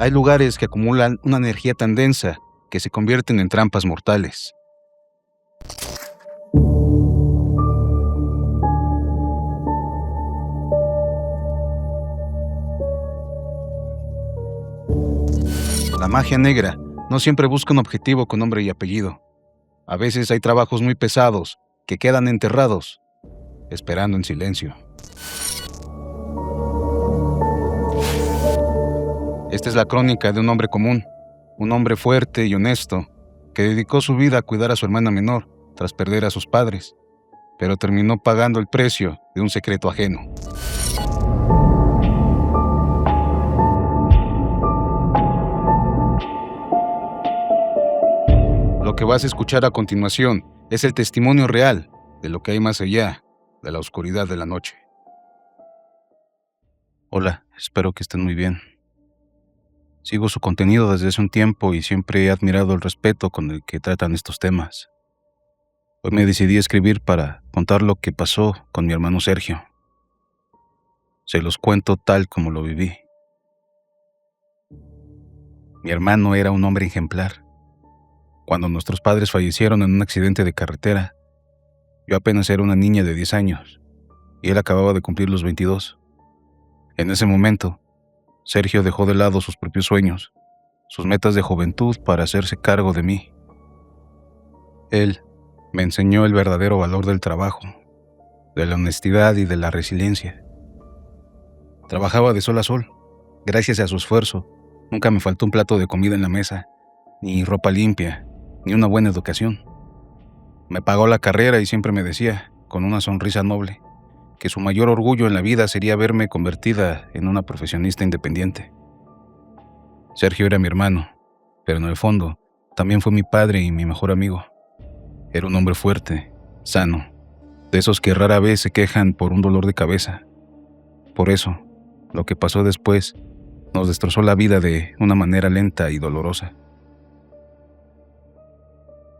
Hay lugares que acumulan una energía tan densa que se convierten en trampas mortales. La magia negra no siempre busca un objetivo con nombre y apellido. A veces hay trabajos muy pesados que quedan enterrados, esperando en silencio. Esta es la crónica de un hombre común, un hombre fuerte y honesto, que dedicó su vida a cuidar a su hermana menor tras perder a sus padres, pero terminó pagando el precio de un secreto ajeno. Lo que vas a escuchar a continuación es el testimonio real de lo que hay más allá de la oscuridad de la noche. Hola, espero que estén muy bien. Sigo su contenido desde hace un tiempo y siempre he admirado el respeto con el que tratan estos temas. Hoy me decidí a escribir para contar lo que pasó con mi hermano Sergio. Se los cuento tal como lo viví. Mi hermano era un hombre ejemplar. Cuando nuestros padres fallecieron en un accidente de carretera, yo apenas era una niña de 10 años y él acababa de cumplir los 22. En ese momento, Sergio dejó de lado sus propios sueños, sus metas de juventud para hacerse cargo de mí. Él me enseñó el verdadero valor del trabajo, de la honestidad y de la resiliencia. Trabajaba de sol a sol. Gracias a su esfuerzo, nunca me faltó un plato de comida en la mesa, ni ropa limpia, ni una buena educación. Me pagó la carrera y siempre me decía, con una sonrisa noble, que su mayor orgullo en la vida sería verme convertida en una profesionista independiente. Sergio era mi hermano, pero en el fondo también fue mi padre y mi mejor amigo. Era un hombre fuerte, sano, de esos que rara vez se quejan por un dolor de cabeza. Por eso, lo que pasó después nos destrozó la vida de una manera lenta y dolorosa.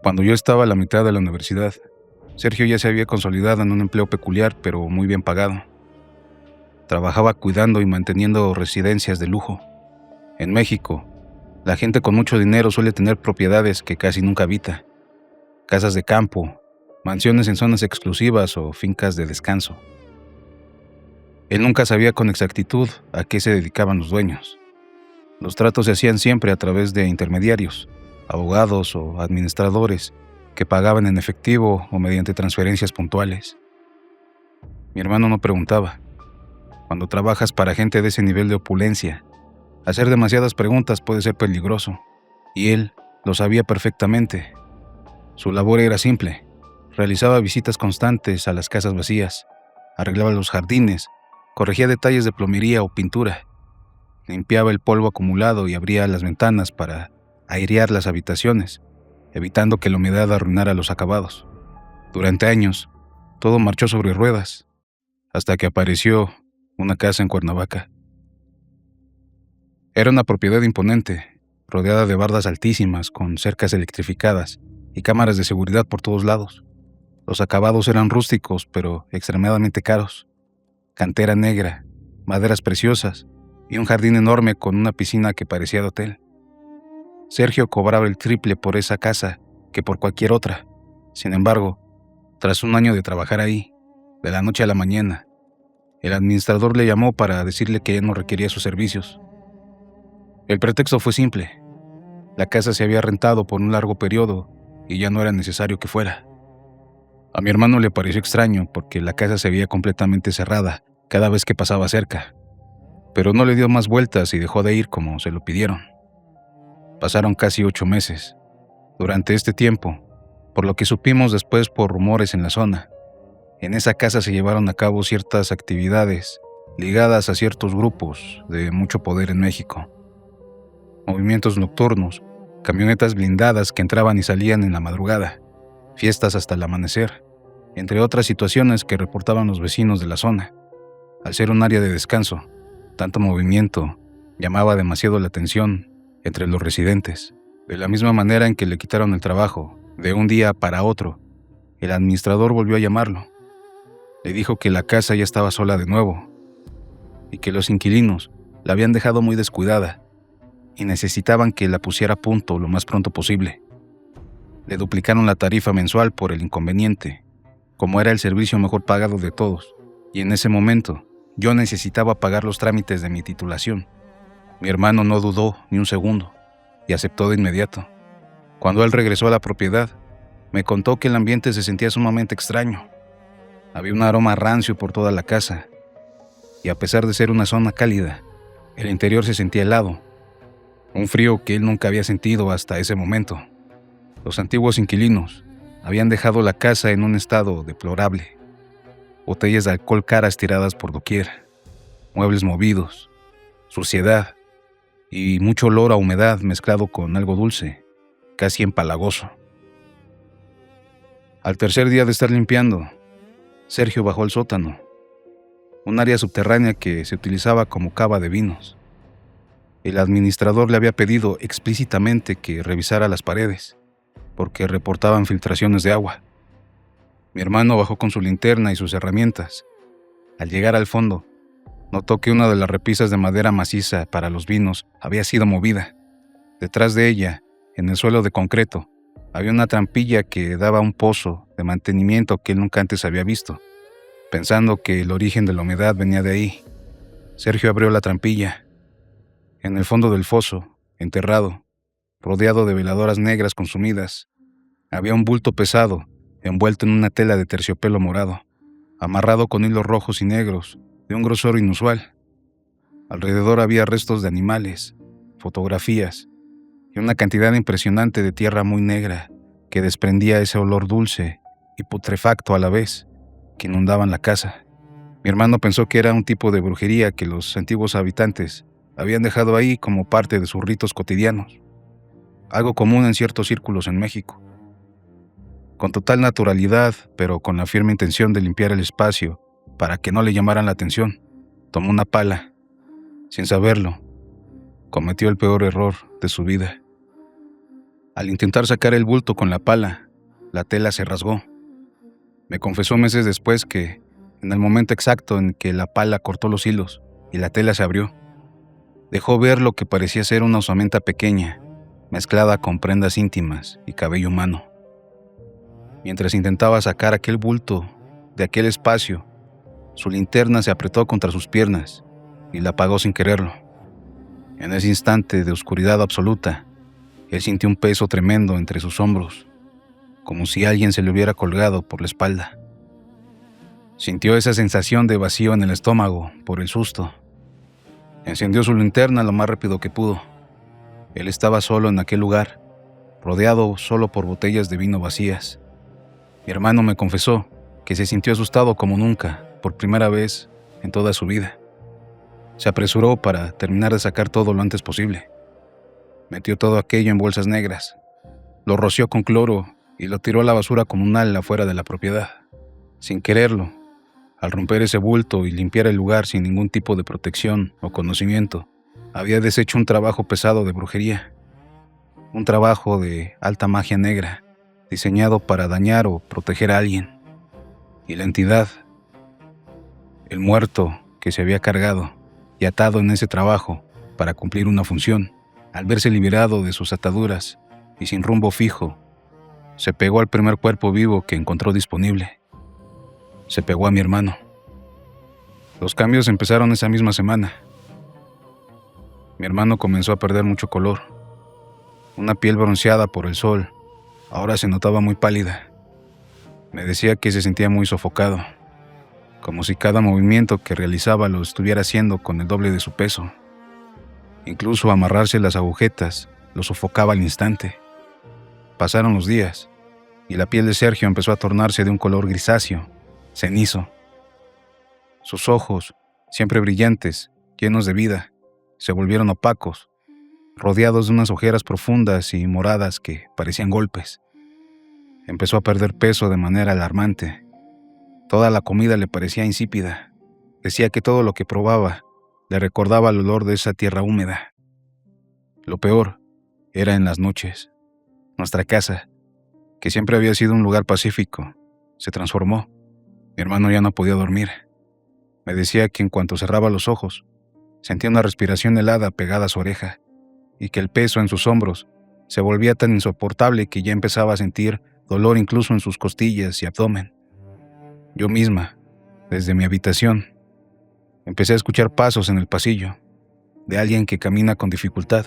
Cuando yo estaba a la mitad de la universidad, Sergio ya se había consolidado en un empleo peculiar, pero muy bien pagado. Trabajaba cuidando y manteniendo residencias de lujo. En México, la gente con mucho dinero suele tener propiedades que casi nunca habita, casas de campo, mansiones en zonas exclusivas o fincas de descanso. Él nunca sabía con exactitud a qué se dedicaban los dueños. Los tratos se hacían siempre a través de intermediarios, abogados o administradores, que pagaban en efectivo o mediante transferencias puntuales. Mi hermano no preguntaba. Cuando trabajas para gente de ese nivel de opulencia, hacer demasiadas preguntas puede ser peligroso, y él lo sabía perfectamente. Su labor era simple. Realizaba visitas constantes a las casas vacías, arreglaba los jardines, corregía detalles de plomería o pintura, limpiaba el polvo acumulado y abría las ventanas para airear las habitaciones, evitando que la humedad arruinara los acabados. Durante años, todo marchó sobre ruedas, hasta que apareció una casa en Cuernavaca. Era una propiedad imponente, rodeada de bardas altísimas, con cercas electrificadas y cámaras de seguridad por todos lados. Los acabados eran rústicos, pero extremadamente caros. Cantera negra, maderas preciosas y un jardín enorme con una piscina que parecía de hotel. Sergio cobraba el triple por esa casa que por cualquier otra. Sin embargo, tras un año de trabajar ahí, de la noche a la mañana, el administrador le llamó para decirle que ya no requería sus servicios. El pretexto fue simple. La casa se había rentado por un largo periodo y ya no era necesario que fuera. A mi hermano le pareció extraño porque la casa se veía completamente cerrada cada vez que pasaba cerca, pero no le dio más vueltas y dejó de ir como se lo pidieron. Pasaron casi 8 meses. Durante este tiempo, por lo que supimos después por rumores en la zona, en esa casa se llevaron a cabo ciertas actividades ligadas a ciertos grupos de mucho poder en México. Movimientos nocturnos, camionetas blindadas que entraban y salían en la madrugada, fiestas hasta el amanecer, entre otras situaciones que reportaban los vecinos de la zona. Al ser un área de descanso, tanto movimiento llamaba demasiado la atención entre los residentes. De la misma manera en que le quitaron el trabajo, de un día para otro, el administrador volvió a llamarlo. Le dijo que la casa ya estaba sola de nuevo y que los inquilinos la habían dejado muy descuidada. y necesitaban que la pusiera a punto lo más pronto posible. Le duplicaron la tarifa mensual por el inconveniente, como era el servicio mejor pagado de todos, y en ese momento yo necesitaba pagar los trámites de mi titulación. Mi hermano no dudó ni un segundo y aceptó de inmediato. Cuando él regresó a la propiedad, me contó que el ambiente se sentía sumamente extraño. Había un aroma rancio por toda la casa, y a pesar de ser una zona cálida, el interior se sentía helado, un frío que él nunca había sentido hasta ese momento. Los antiguos inquilinos habían dejado la casa en un estado deplorable. Botellas de alcohol caras tiradas por doquier, muebles movidos, suciedad y mucho olor a humedad mezclado con algo dulce, casi empalagoso. Al tercer día de estar limpiando, Sergio bajó al sótano, un área subterránea que se utilizaba como cava de vinos. El administrador le había pedido explícitamente que revisara las paredes, porque reportaban filtraciones de agua. Mi hermano bajó con su linterna y sus herramientas. Al llegar al fondo, notó que una de las repisas de madera maciza para los vinos había sido movida. Detrás de ella, en el suelo de concreto, había una trampilla que daba a un pozo de mantenimiento que él nunca antes había visto. Pensando que el origen de la humedad venía de ahí, Sergio abrió la trampilla. En el fondo del foso, enterrado, rodeado de veladoras negras consumidas, había un bulto pesado, envuelto en una tela de terciopelo morado, amarrado con hilos rojos y negros, de un grosor inusual. Alrededor había restos de animales, fotografías y una cantidad impresionante de tierra muy negra que desprendía ese olor dulce y putrefacto a la vez que inundaban la casa. Mi hermano pensó que era un tipo de brujería que los antiguos habitantes habían dejado ahí como parte de sus ritos cotidianos, algo común en ciertos círculos en México. Con total naturalidad, pero con la firme intención de limpiar el espacio para que no le llamaran la atención, tomó una pala. Sin saberlo, cometió el peor error de su vida. Al intentar sacar el bulto con la pala, la tela se rasgó. Me confesó meses después que, en el momento exacto en que la pala cortó los hilos y la tela se abrió, dejó ver lo que parecía ser una osamenta pequeña, mezclada con prendas íntimas y cabello humano. Mientras intentaba sacar aquel bulto de aquel espacio, su linterna se apretó contra sus piernas y la apagó sin quererlo. En ese instante de oscuridad absoluta, él sintió un peso tremendo entre sus hombros, como si alguien se le hubiera colgado por la espalda. Sintió esa sensación de vacío en el estómago por el susto. Encendió su linterna lo más rápido que pudo. Él estaba solo en aquel lugar, rodeado solo por botellas de vino vacías. Mi hermano me confesó que se sintió asustado como nunca, por primera vez en toda su vida. Se apresuró para terminar de sacar todo lo antes posible. Metió todo aquello en bolsas negras, lo roció con cloro y lo tiró a la basura comunal afuera de la propiedad. Sin quererlo, al romper ese bulto y limpiar el lugar sin ningún tipo de protección o conocimiento, había deshecho un trabajo pesado de brujería, un trabajo de alta magia negra, diseñado para dañar o proteger a alguien. Y la entidad, el muerto que se había cargado y atado en ese trabajo para cumplir una función, al verse liberado de sus ataduras y sin rumbo fijo, se pegó al primer cuerpo vivo que encontró disponible. Se pegó a mi hermano. Los cambios empezaron esa misma semana. Mi hermano comenzó a perder mucho color. Una piel bronceada por el sol, ahora se notaba muy pálida. Me decía que se sentía muy sofocado, como si cada movimiento que realizaba lo estuviera haciendo con el doble de su peso. Incluso amarrarse las agujetas lo sofocaba al instante. Pasaron los días, y la piel de Sergio empezó a tornarse de un color grisáceo, cenizo. Sus ojos, siempre brillantes, llenos de vida, se volvieron opacos, rodeados de unas ojeras profundas y moradas que parecían golpes. Empezó a perder peso de manera alarmante. Toda la comida le parecía insípida. Decía que todo lo que probaba le recordaba el olor de esa tierra húmeda. Lo peor era en las noches. Nuestra casa, que siempre había sido un lugar pacífico, se transformó. Mi hermano ya no podía dormir. Me decía que en cuanto cerraba los ojos, sentía una respiración helada pegada a su oreja y que el peso en sus hombros se volvía tan insoportable que ya empezaba a sentir dolor incluso en sus costillas y abdomen. Yo misma, desde mi habitación, empecé a escuchar pasos en el pasillo de alguien que camina con dificultad.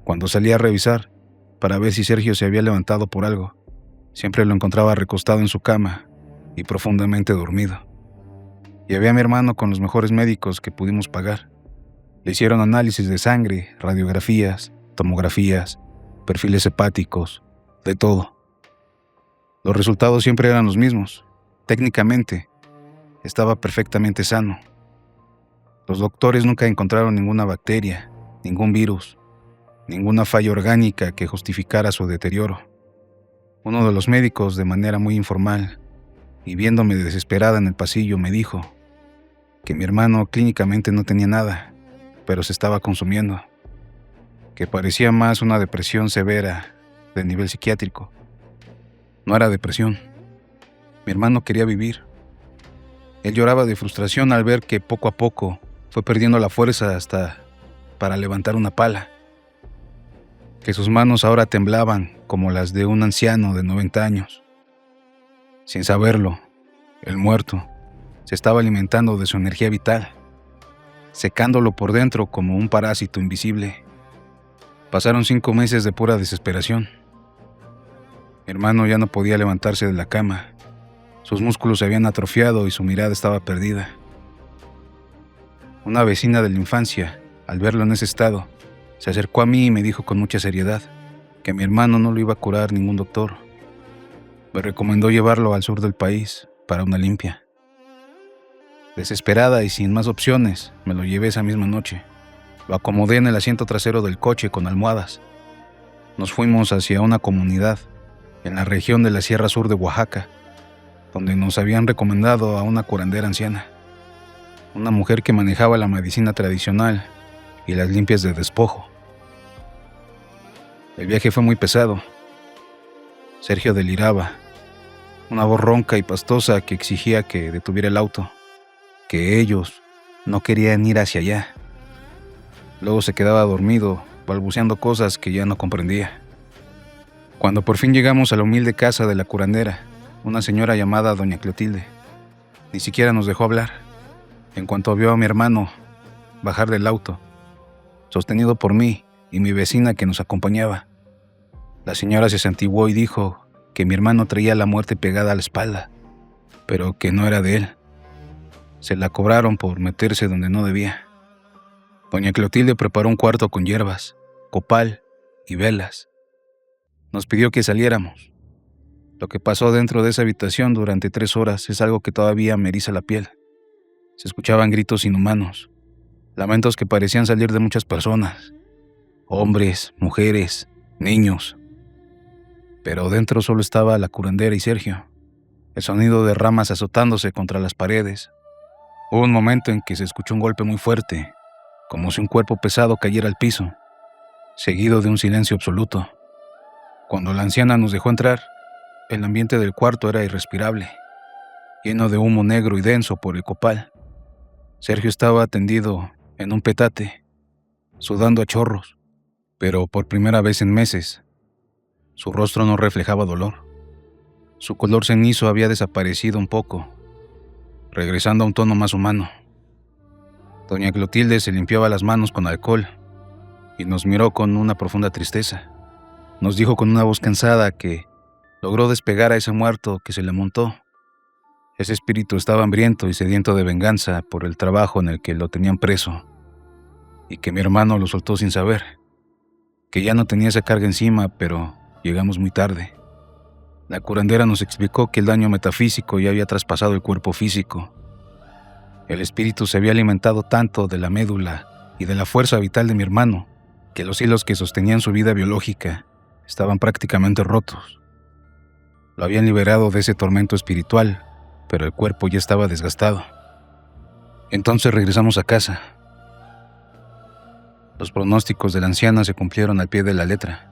Cuando salí a revisar para ver si Sergio se había levantado por algo, siempre lo encontraba recostado en su cama y profundamente dormido. Y había a mi hermano con los mejores médicos que pudimos pagar. Le hicieron análisis de sangre, radiografías, tomografías, perfiles hepáticos, de todo. Los resultados siempre eran los mismos. Técnicamente, estaba perfectamente sano. Los doctores nunca encontraron ninguna bacteria, ningún virus, ninguna falla orgánica que justificara su deterioro. Uno de los médicos, de manera muy informal, y viéndome desesperada en el pasillo, me dijo que mi hermano clínicamente no tenía nada, pero se estaba consumiendo, que parecía más una depresión severa de nivel psiquiátrico. No era depresión. Mi hermano quería vivir. Él lloraba de frustración al ver que poco a poco fue perdiendo la fuerza hasta para levantar una pala, que sus manos ahora temblaban como las de un anciano de 90 años. Sin saberlo, el muerto se estaba alimentando de su energía vital, secándolo por dentro como un parásito invisible. Pasaron 5 meses de pura desesperación. Mi hermano ya no podía levantarse de la cama. Sus músculos se habían atrofiado y su mirada estaba perdida. Una vecina de la infancia, al verlo en ese estado, se acercó a mí y me dijo con mucha seriedad que mi hermano no lo iba a curar ningún doctor. Me recomendó llevarlo al sur del país para una limpia. Desesperada y sin más opciones, me lo llevé esa misma noche. Lo acomodé en el asiento trasero del coche con almohadas. Nos fuimos hacia una comunidad en la región de la Sierra Sur de Oaxaca, donde nos habían recomendado a una curandera anciana, una mujer que manejaba la medicina tradicional y las limpias de despojo. El viaje fue muy pesado. Sergio deliraba, una voz ronca y pastosa que exigía que detuviera el auto, que ellos no querían ir hacia allá. Luego se quedaba dormido, balbuceando cosas que ya no comprendía. Cuando por fin llegamos a la humilde casa de la curandera, una señora llamada doña Clotilde, ni siquiera nos dejó hablar. En cuanto vio a mi hermano bajar del auto, sostenido por mí y mi vecina que nos acompañaba, la señora se santiguó y dijo que mi hermano traía la muerte pegada a la espalda, pero que no era de él. Se la cobraron por meterse donde no debía. Doña Clotilde preparó un cuarto con hierbas, copal y velas. Nos pidió que saliéramos. Lo que pasó dentro de esa habitación durante 3 horas es algo que todavía me eriza la piel. Se escuchaban gritos inhumanos, lamentos que parecían salir de muchas personas, hombres, mujeres, niños. Pero dentro solo estaba la curandera y Sergio, el sonido de ramas azotándose contra las paredes. Hubo un momento en que se escuchó un golpe muy fuerte, como si un cuerpo pesado cayera al piso, seguido de un silencio absoluto. Cuando la anciana nos dejó entrar, el ambiente del cuarto era irrespirable, lleno de humo negro y denso por el copal. Sergio estaba tendido en un petate, sudando a chorros, pero por primera vez en meses, su rostro no reflejaba dolor. Su color cenizo había desaparecido un poco, regresando a un tono más humano. Doña Clotilde se limpiaba las manos con alcohol y nos miró con una profunda tristeza. Nos dijo con una voz cansada que logró despegar a ese muerto que se le montó. Ese espíritu estaba hambriento y sediento de venganza por el trabajo en el que lo tenían preso, y que mi hermano lo soltó sin saber, que ya no tenía esa carga encima, pero llegamos muy tarde. La curandera nos explicó que el daño metafísico ya había traspasado el cuerpo físico. El espíritu se había alimentado tanto de la médula y de la fuerza vital de mi hermano, que los hilos que sostenían su vida biológica estaban prácticamente rotos. Lo habían liberado de ese tormento espiritual, pero el cuerpo ya estaba desgastado. Entonces regresamos a casa. Los pronósticos de la anciana se cumplieron al pie de la letra.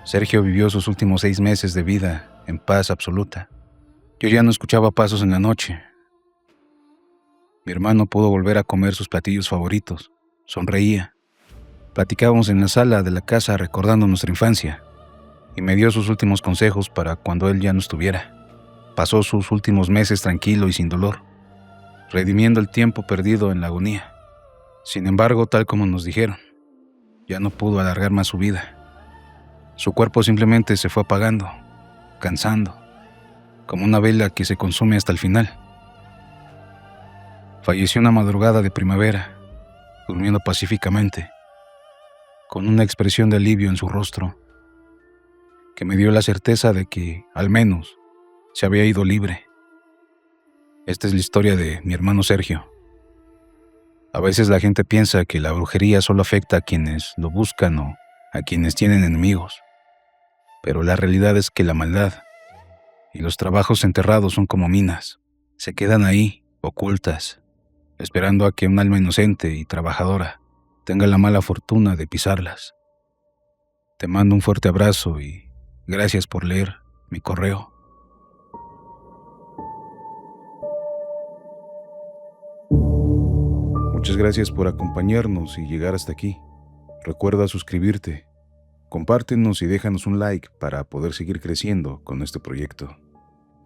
Sergio vivió sus últimos 6 meses de vida en paz absoluta. Yo ya no escuchaba pasos en la noche. Mi hermano pudo volver a comer sus platillos favoritos. Sonreía, Platicábamos en la sala de la casa recordando nuestra infancia, y me dio sus últimos consejos para cuando él ya no estuviera. Pasó sus últimos meses tranquilo y sin dolor, redimiendo el tiempo perdido en la agonía. Sin embargo, tal como nos dijeron, ya no pudo alargar más su vida. Su cuerpo simplemente se fue apagando, cansando, como una vela que se consume hasta el final. Falleció una madrugada de primavera, durmiendo pacíficamente, con una expresión de alivio en su rostro, que me dio la certeza de que, al menos, se había ido libre. Esta es la historia de mi hermano Sergio. A veces la gente piensa que la brujería solo afecta a quienes lo buscan o a quienes tienen enemigos, pero la realidad es que la maldad y los trabajos enterrados son como minas. Se quedan ahí, ocultas, esperando a que un alma inocente y trabajadora tenga la mala fortuna de pisarlas. Te mando un fuerte abrazo y gracias por leer mi correo. Muchas gracias por acompañarnos y llegar hasta aquí. Recuerda suscribirte, compártenos y déjanos un like para poder seguir creciendo con este proyecto.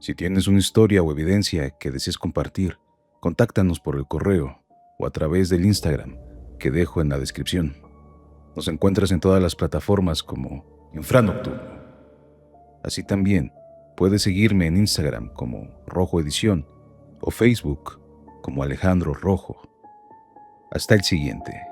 Si tienes una historia o evidencia que desees compartir, contáctanos por el correo o a través del Instagram que dejo en la descripción. Nos encuentras en todas las plataformas como Infranocturno. Así también puedes seguirme en Instagram como Rojo Edición o Facebook como Alejandro Rojo. Hasta el siguiente.